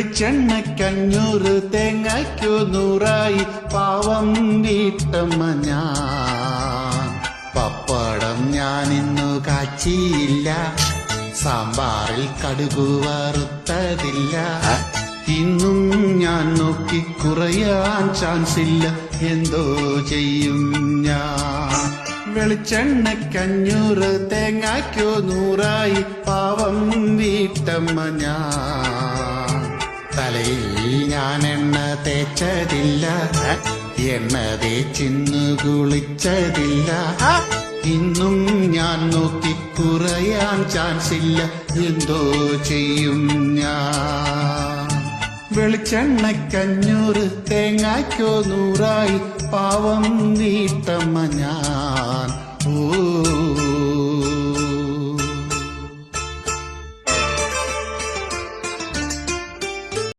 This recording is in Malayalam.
വെളിച്ചെണ്ണയ്ക്കഞ്ഞൂറ് തേങ്ങയ്ക്കു 100 പാവം വീട്ടമ്മ ഞാൻ. പപ്പടം ഞാനിന്നു കാച്ചിയില്ല, സാമ്പാറിൽ കടുകു വറുത്തതില്ല. ഇന്നും ഞാൻ നോക്കി കുറയാൻ ചാൻസില്ല, എന്തോ ചെയ്യും ഞാൻ. വെളിച്ചെണ്ണയ്ക്കഞ്ഞൂറ് തേങ്ങയ്ക്കു 100 പാവം വീട്ടമ്മ ഞാൻ. തലയിൽ ഞാൻ എണ്ണ തേച്ചതില്ല, എണ്ണ തേച്ചിന്ന് കുളിച്ചതില്ല. ഇന്നും ഞാൻ നോക്കി കുറയാൻ ചാൻസില്ല, എന്തോ ചെയ്യും ഞാൻ. വെളിച്ചെണ്ണയ്ക്കഞ്ഞൂറ് തേങ്ങയ്ക്കു 100 പാവം വീട്ടമ്മ ഞാൻ. ഓ